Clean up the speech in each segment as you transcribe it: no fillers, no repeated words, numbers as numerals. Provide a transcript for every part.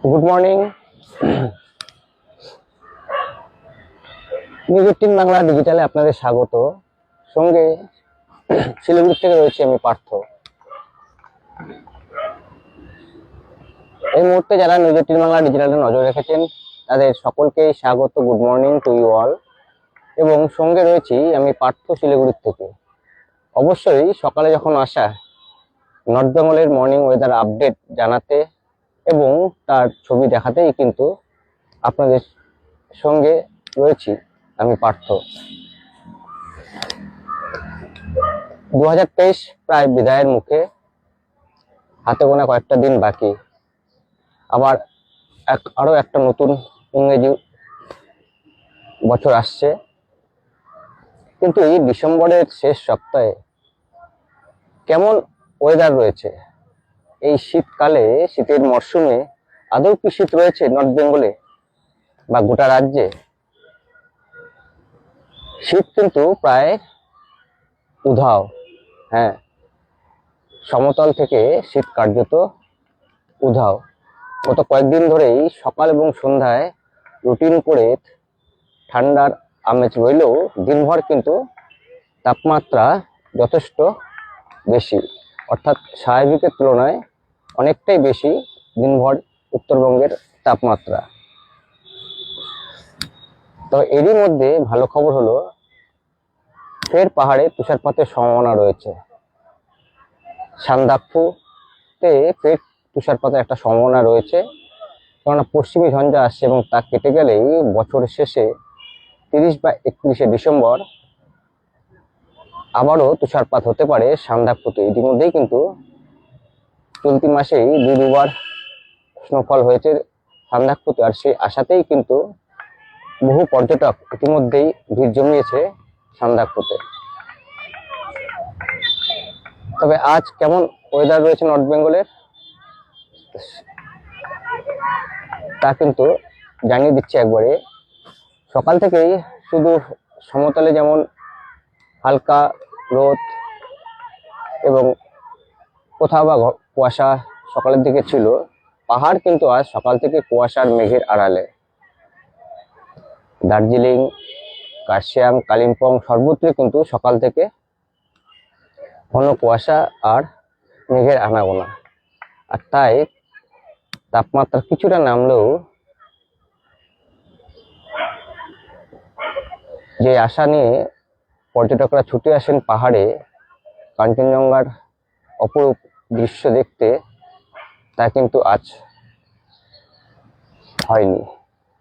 Good morning. News 18 Bangla ডিজিটালে আপনাদের স্বাগত। সঙ্গে শিলিগুড়ি থেকে রয়েছে আমি পার্থ। এই মুহূর্তে যারা নিউজ 18 বাংলা ডিজিটালে নজর রেখেছেন তাদের সকলকেই স্বাগত। Good morning to you all. এবং সঙ্গে রয়েছি আমি পার্থ শিলিগুড়ি থেকে। অবশ্যই সকালে যখন আসা নর্থ বেঙ্গলের মর্নিং ওয়েদার আপডেট জানাতে এবং তার ছবি দেখাতেই কিন্তু আপনাদের সঙ্গে রয়েছি আমি পার্থ। 2023 প্রায় বিদায়ের মুখে, হাতে গোনা কয়েকটা দিন বাকি। আবার আরো একটা নতুন ইংরেজি বছর আসছে। কিন্তু এই ডিসেম্বরের শেষ সপ্তাহে কেমন ওয়েদার রয়েছে? এই শীতকালে, শীতের মরশুমে আদৌ কি শীত রয়েছে নর্থ বেঙ্গলে বা গোটা রাজ্যে? শীত কিন্তু প্রায় উধাও। হ্যাঁ, সমতল থেকে শীত কার্যত উধাও। গত কয়েকদিন ধরেই সকাল এবং সন্ধ্যায় রুটিন করে ঠান্ডার আমেজ রইলেও দিনভর কিন্তু তাপমাত্রা যথেষ্ট বেশি, অর্থাৎ স্বাভাবিকের তুলনায় অনেকটাই বেশি দিনভর উত্তরবঙ্গের তাপমাত্রা। তো এরই মধ্যে ভালো খবর হলো, ফের পাহাড়ে তুষারপাতের সম্ভাবনা রয়েছে। সান্দাকফুতে ফের তুষারপাতের একটা সম্ভাবনা রয়েছে, কেননা পশ্চিমী ঝঞ্ঝা আসছে এবং তা কেটে গেলেই বছরের শেষে 30 বা 31শে ডিসেম্বর আবারও তুষারপাত হতে পারে সান্দাকফুতে। ইতিমধ্যেই কিন্তু চলতি মাসেই দুবার স্নোফল হয়েছে সান্দাকফুতে, আর সেই আশাতেই কিন্তু বহু পর্যটক ইতিমধ্যেই ভিড় জমিয়েছে সান্দাকফুতে। তবে আজ কেমন ওয়েদার রয়েছে নর্থ বেঙ্গলের তা কিন্তু জানিয়ে দিচ্ছে একবারে। সকাল থেকেই শুধু সমতলে যেমন হালকা রোদ এবং কোথাও বা কুয়াশা সকালের দিকে ছিল, পাহাড় কিন্তু আজ সকাল থেকে কুয়াশার মেঘের আড়ালে। দার্জিলিং, কার্শিয়াং, কালিম্পং সর্বত্রই কিন্তু সকাল থেকে ঘন কুয়াশা আর মেঘের আনাগোনা। আর তাই তাপমাত্রা কিছুটা নামলেও যে আশা নিয়ে পর্যটকরা ছুটে আসেন পাহাড়ে কাঞ্চনজঙ্ঘার অপরূপ দৃশ্য দেখতে, তা কিন্তু আজ হয়নি।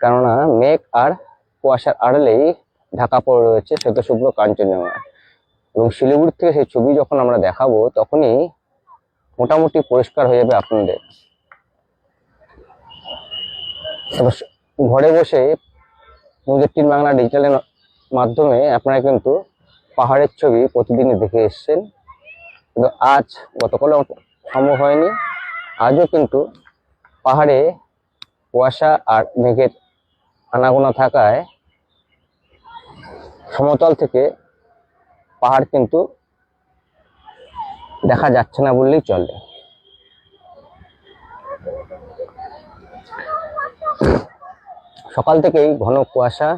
কেননা মেঘ আর কুয়াশার আড়ালেই ঢাকা পড়ে রয়েছে শ্বেতশুভ্র কাঞ্চনজঙ্ঘা। এবং শিলিগুড়ি থেকে সেই ছবি যখন আমরা দেখাবো তখনই মোটামুটি পরিষ্কার হয়ে যাবে আপনাদের। ঘরে বসে নিউজ 18 বাংলা ডিজিটালের মাধ্যমে আপনারা কিন্তু পাহাড়ের ছবি প্রতিদিনই দেখে এসছেন, কিন্তু আজ গতকালও সম্ভব হয়নি। আজও কিন্তু পাহাড়ে কুয়াশা আর মেঘের আনাগোনা থাকায় সমতল থেকে পাহাড় কিন্তু দেখা যাচ্ছে না বললেই চলে। সকাল থেকেই ঘন কুয়াশা,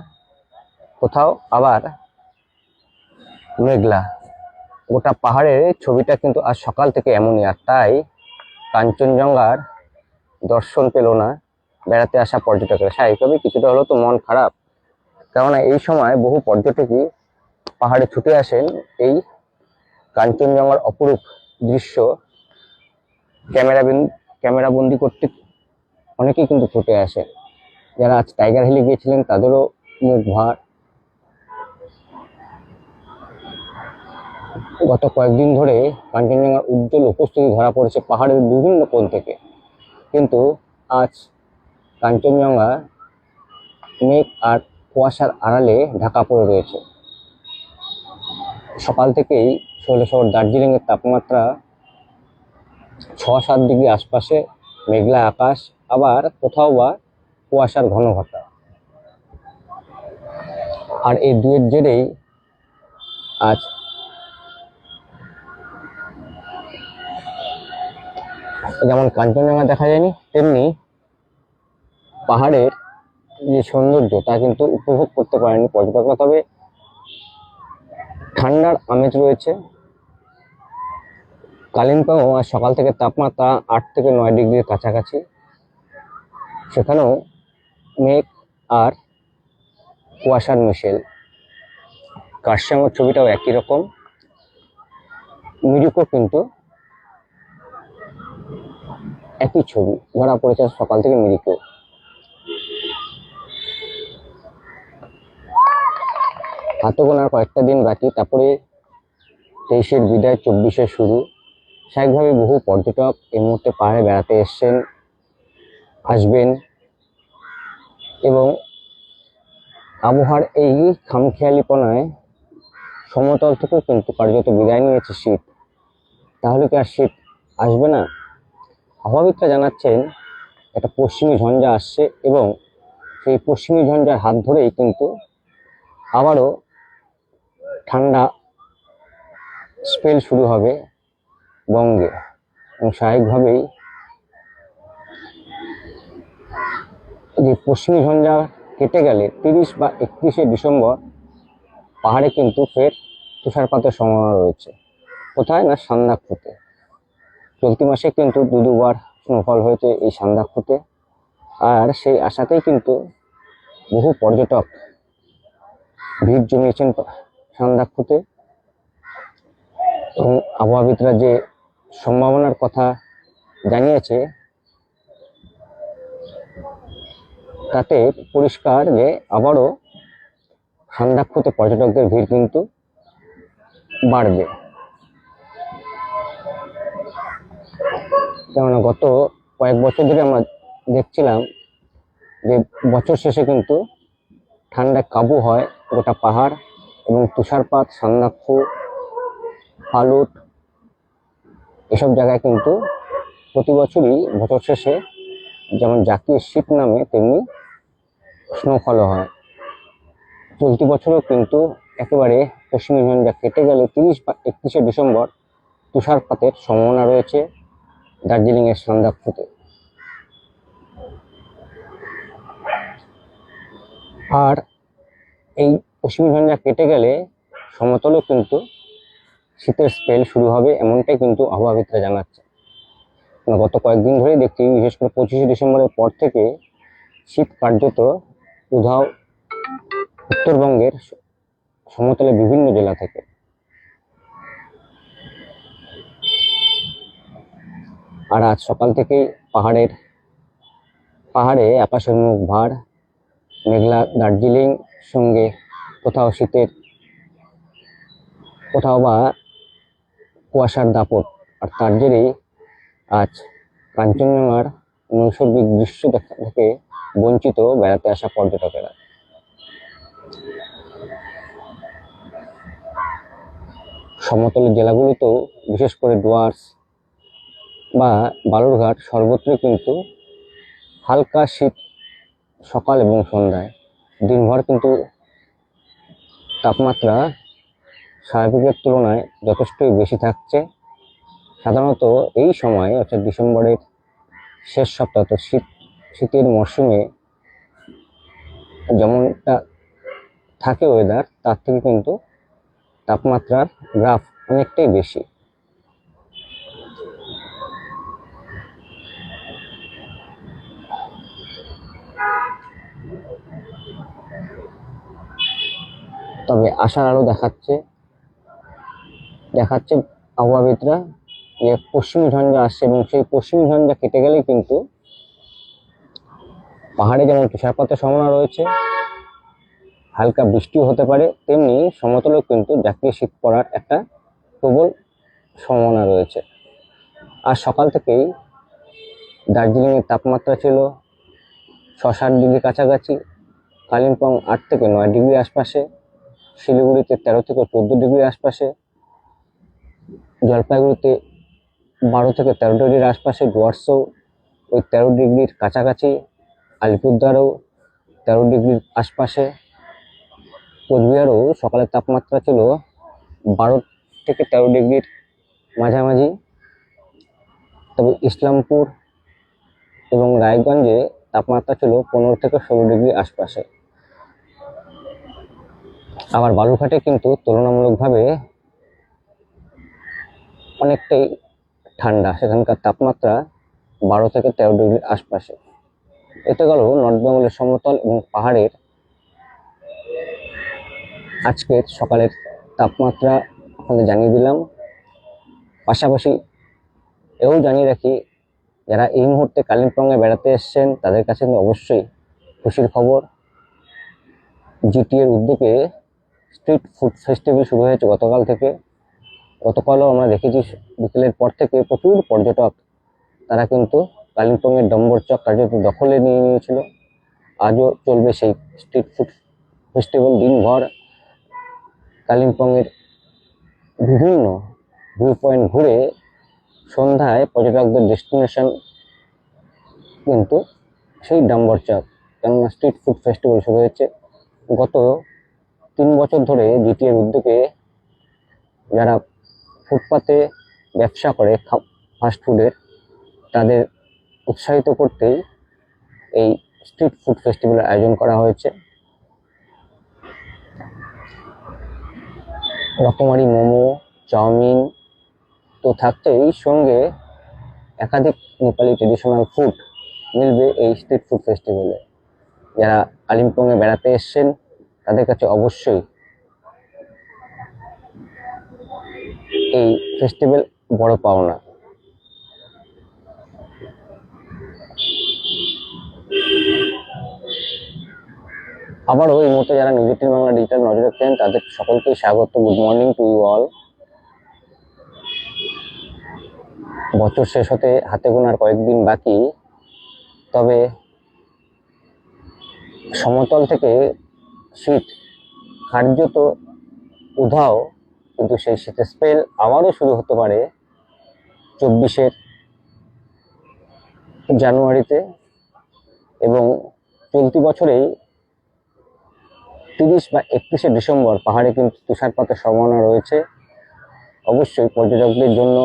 কোথাও আবার মেঘলা, গোটা পাহাড়ের ছবিটা কিন্তু আজ সকাল থেকে এমনই। আর তাই কাঞ্চনজঙ্ঘার দর্শন পেল না বেড়াতে আসা পর্যটকেরা। স্বাভাবিকভাবে কিছুটা হলেও তো মন খারাপ, কেননা এই সময় বহু পর্যটকই পাহাড়ে ছুটে আসেন এই কাঞ্চনজঙ্ঘার অপরূপ দৃশ্য ক্যামেরাবন্দি করতে। অনেকেই কিন্তু ছুটে আসে। যারা আজ টাইগার হিলে গিয়েছিলেন তাদেরও মুখ ভার। গত কয়েকদিন ধরে কাঞ্চনজঙ্ঘার উজ্জ্বল উপস্থিতি ধরা পড়েছে পাহাড়ের বিভিন্ন কোণ থেকে, কিন্তু আজ কাঞ্চনজঙ্ঘা মেঘ আর কুয়াশার আড়ালে ঢাকা পড়ে রয়েছে। সকাল থেকেই শৈলশহর দার্জিলিংয়ের তাপমাত্রা 6-7 ডিগ্রি আশপাশে, মেঘলা আকাশ, আবার কোথাও বা কুয়াশার ঘন ঘটা। আর এই দুয়ের জেরেই আজ যেমন কাঞ্চনজঙ্ঘা দেখা যায়নি, তেমনি পাহাড়ের যে সৌন্দর্য তা কিন্তু উপভোগ করতে পারেনি পর্যটকরা। তবে ঠান্ডার আমেজ রয়েছে। কালিম্পং আজ সকাল থেকে তাপমাত্রা 8 থেকে 9 ডিগ্রির কাছাকাছি। সেখানেও মেঘ আর কুয়াশার মিশেল। কার্শিয়াঙের ছবিটাও একই রকম। মিরিকও কিন্তু একই ছবি ধরা পড়েছে সকাল থেকে মিরিকও। হাতে গোনার কয়েকটা দিন বাকি, তারপরে 23-এর বিদায়, 24-এর শুরু। স্বাভাবিকভাবে বহু পর্যটক এই মুহূর্তে পাহাড়ে বেড়াতে এসছেন, আসবেন, এবং আবহাওয়ার এই খামখেয়ালিপনায় সমতল থেকেও কিন্তু কার্যত বিদায় নিয়েছে শীত। তাহলে কি আর শীত আসবে না? আবহাওয়াবিদরা জানাচ্ছেন একটা পশ্চিমী ঝঞ্ঝা আসছে, এবং সেই পশ্চিমী ঝঞ্ঝার হাত ধরেই কিন্তু আবারও ঠান্ডা স্পেল শুরু হবে বঙ্গে। এবং স্বাভাবিকভাবেই যে পশ্চিমী ঝঞ্ঝা কেটে গেলে 30 বা 31শে ডিসেম্বর পাহাড়ে কিন্তু ফের তুষারপাতের সম্ভাবনা রয়েছে। কোথায় না সান্দাকফুতে। চলতি মাসে কিন্তু দুবার স্নোফল হয়েছে এই সান্দাকফুতে। আর সেই আশাতেই কিন্তু বহু পর্যটক ভিড় জমিয়েছেন সান্দাকফুতে। এবং আবহাওয়াবিদরা যে সম্ভাবনার কথা জানিয়েছে তাতে পরিষ্কার যে আবারও সান্দাকফুতে পর্যটকদের ভিড় কিন্তু বাড়বে। কেননা গত কয়েক বছর ধরে আমরা দেখছিলাম যে বছর শেষে কিন্তু ঠান্ডায় কাবু হয় গোটা পাহাড়, এবং তুষারপাত সান্দাকফু, ফালুট এসব জায়গায় কিন্তু প্রতি বছরই বছর শেষে যেমন জাতীয় শীত নামে তেমনি স্নোফলও হয়। চলতি বছরও কিন্তু একেবারে পশ্চিমী ঝঞ্ঝা কেটে গেলে 30 বা 31শে ডিসেম্বর তুষারপাতের সম্ভাবনা রয়েছে দার্জিলিংয়ের সান্দাকফুতে। আর এই পশ্চিমী ঝঞ্ঝা কেটে গেলে সমতলেও কিন্তু শীতের স্পেল শুরু হবে, এমনটাই কিন্তু আবহাওয়াবিদরা জানাচ্ছে। গত কয়েকদিন ধরেই দেখছি, বিশেষ করে 25শে ডিসেম্বরের পর থেকে শীত কার্যত উধাও উত্তরবঙ্গের সমতলে বিভিন্ন জেলা থেকে। আর আজ সকাল থেকেই পাহাড়ে আকাশের মুখ ভার, মেঘলা দার্জিলিং, সঙ্গে কোথাও শীতের, কোথাও বা কুয়াশার দাপট। আর তার জেরেই আজ কাঞ্চনজঙ্ঘার নৈসর্গিক দৃশ্য দেখা থেকে বঞ্চিত বেড়াতে আসা পর্যটকেরা। সমতলের জেলাগুলিতেও, বিশেষ করে ডুয়ার্স বা বালুরঘাট, সর্বত্রই কিন্তু হালকা শীত সকাল এবং সন্ধ্যায়। দিনভর কিন্তু তাপমাত্রা স্বাভাবিকের তুলনায় যথেষ্টই বেশি থাকছে। সাধারণত এই সময় অর্থাৎ ডিসেম্বরের শেষ সপ্তাহ, তো শীতের মরশুমে যেমনটা থাকে ওয়েদার, তার থেকে কিন্তু তাপমাত্রার গ্রাফ অনেকটাই বেশি। তবে আশার আলো দেখাচ্ছে আবহাওয়াবিদরা যে পশ্চিমী ঝঞ্ঝা আসছে, এবং সেই পশ্চিমী ঝঞ্ঝা কেটে গেলেই কিন্তু পাহাড়ে যেমন তুষারপাতের সম্ভাবনা রয়েছে, হালকা বৃষ্টিও হতে পারে, তেমনি সমতলেও কিন্তু জাতীয় শীত পড়ার একটা প্রবল সম্ভাবনা রয়েছে। আর সকাল থেকেই দার্জিলিংয়ের তাপমাত্রা ছিল 6-7 ডিগ্রি কাছাকাছি, কালিম্পং 8 থেকে 9 ডিগ্রি আশপাশে, শিলিগুড়িতে 13 থেকে 14 ডিগ্রি আশপাশে, জলপাইগুড়িতে 12 থেকে 13 ডিগ্রির আশপাশে, ডুয়ার্সেও ওই 13 ডিগ্রির কাছাকাছি, আলিপুরদুয়ারেও 13 ডিগ্রির আশপাশে, কোচবিহারেও সকালের তাপমাত্রা ছিল 12 থেকে 13 ডিগ্রির মাঝামাঝি। তবে ইসলামপুর এবং রায়গঞ্জে তাপমাত্রা ছিল 15 থেকে 16 ডিগ্রি আশপাশে। আবার বালুরঘাটে কিন্তু তুলনামূলকভাবে অনেকটাই ঠান্ডা, সেখানকার তাপমাত্রা 12 থেকে 13 ডিগ্রি আশপাশে। এতে গেল নর্থ বেঙ্গলের সমতল এবং পাহাড়ের আজকের সকালের তাপমাত্রা আপনাদের জানিয়ে দিলাম। পাশাপাশি এও জানিয়ে রাখি, যারা এই মুহূর্তে কালিম্পংয়ে বেড়াতে এসছেন তাদের কাছে কিন্তু অবশ্যই খুশির খবর। জিটিএর উদ্যোগে স্ট্রিট ফুড ফেস্টিভ্যাল শুরু হয়েছে গতকাল থেকে। গতকালও আমরা দেখেছি বিকেলের পর থেকে প্রচুর পর্যটক তারা কিন্তু কালিম্পংয়ের ডম্বর চক কার্যত দখলে নিয়ে নিয়েছিল। আজও চলবে সেই স্ট্রিট ফুড ফেস্টিভ্যাল দিনভর। কালিম্পংয়ের বিভিন্ন ভিউ পয়েন্ট ঘুরে সন্ধ্যায় পর্যটকদের ডেস্টিনেশন কিন্তু সেই ডম্বর চক, কেননা স্ট্রিট ফুড ফেস্টিভ্যাল শুরু হয়েছে। গত 3 বছর ধরে জিটিএর উদ্যোগে যারা ফুটপাতে ব্যবসা করে ফাস্টফুডের, তাদের উৎসাহিত করতেই এই স্ট্রিট ফুড ফেস্টিভ্যালের আয়োজন করা হয়েছে। রকমারি মোমো, চাউমিন তো থাকছেই, সঙ্গে একাধিক নেপালি ট্রেডিশনাল ফুড মিলবে এই স্ট্রিট ফুড ফেস্টিভ্যালে। যারা কালিম্পংয়ে বেড়াতে এসছেন তাদের কাছে অবশ্যই এই ফেস্টিভ্যাল বড় পাওনা। আবারও এই মুহূর্তে যারা নিউজ 18 বাংলা ডিজিটাল নজর রাখছেন তাদের সকলকেই স্বাগত। Good morning to you all. বছর শেষ হতে হাতে গোনার কয়েকদিন বাকি, তবে সমতল থেকে শীত কার্যত উধাও, কিন্তু সেই শীতের স্পেল আবারও শুরু হতে পারে 24শে জানুয়ারিতে, এবং চলতি বছরেই 30 বা 31শে ডিসেম্বর পাহাড়ে কিন্তু তুষারপাতের সম্ভাবনা রয়েছে। অবশ্যই পর্যটকদের জন্য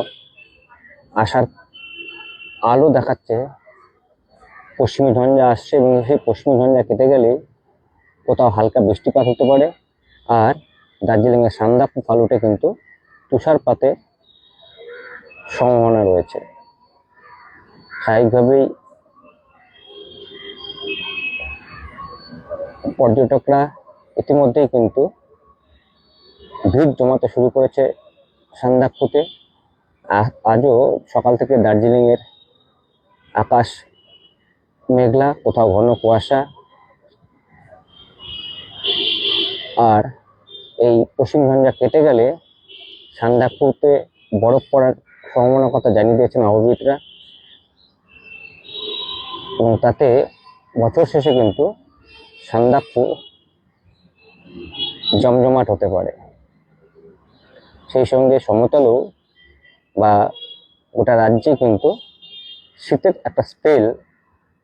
আসার আলো দেখাচ্ছে পশ্চিমী ঝঞ্ঝা আসছে, এবং সেই পশ্চিমী ঝঞ্ঝা কেটে গেলে কোথাও হালকা বৃষ্টিপাত হতে পারে। আর দার্জিলিংয়ের সান্দাকফু ফালুটে কিন্তু তুষারপাতের সম্ভাবনা রয়েছে। স্বাভাবিকভাবেই পর্যটকরা ইতিমধ্যেই কিন্তু ভিড় জমাতে শুরু করেছে সান্দাকফুতে। আজও সকাল থেকে দার্জিলিংয়ের আকাশ মেঘলা, কোথাও ঘন কুয়াশা। আর এই পশ্চিম ঝঞ্ঝা কেটে গেলে সান্দাকফুতে বরফ পড়ার সম্ভাবনার কথা জানিয়ে দিয়েছেন আবহাওয়িদরা, এবং তাতে বছর শেষে কিন্তু সান্দাকফু জমজমাট হতে পারে। সেই সঙ্গে সমতলেও বা গোটা রাজ্যে কিন্তু শীতের একটা স্পেল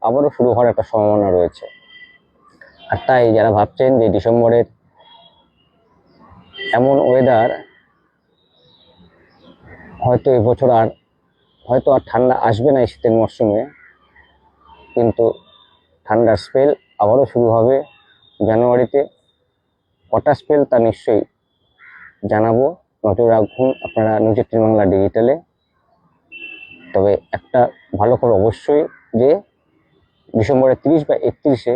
আবারও শুরু হওয়ার একটা সম্ভাবনা রয়েছে। আর তাই যারা ভাবছেন যে ডিসেম্বরের এমন ওয়েদার, হয়তো এবছর হয়তো আর ঠান্ডা আসবে না এই শীতের মরশুমে, কিন্তু ঠান্ডার স্পেল আবারও শুরু হবে জানুয়ারিতে। কটা স্পেল তা নিশ্চয়ই জানাবো, নজর রাখুন আপনারা নিউজ 18 বাংলা ডিজিটালে। তবে একটা ভালো খবর অবশ্যই, যে ডিসেম্বরের 30 বা 31শে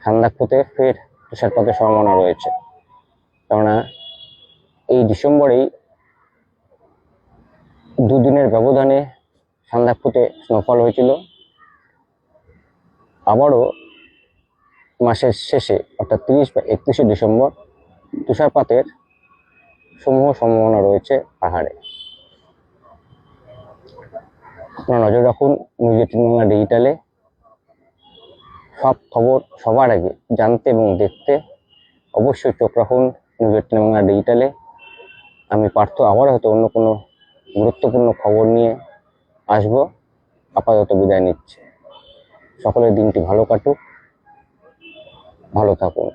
সান্দাকফুতে ফের তুষারপাতের সম্ভাবনা রয়েছে। কেননা এই ডিসেম্বরেই 2 দিনের ব্যবধানে সান্দাকফুতে স্নোফল হয়েছিল। আবারও মাসের শেষে অর্থাৎ 30 বা 31শে ডিসেম্বর তুষারপাতের সমূহ সম্ভাবনা রয়েছে পাহাড়ে। আপনারা নজর রাখুন নিউজ 18 বাংলা ডিজিটালে। সব খবর সবার আগে জানতে এবং দেখতে অবশ্যই চোখ রাখুন নিউজ 18 বাংলা ডিজিটালে। আমি পার্থ আবার হয়তো অন্য কোনো গুরুত্বপূর্ণ খবর নিয়ে আসবো। আপাতত বিদায় নিচ্ছি। সকলের দিনটি ভালো কাটুক, ভালো থাকুন।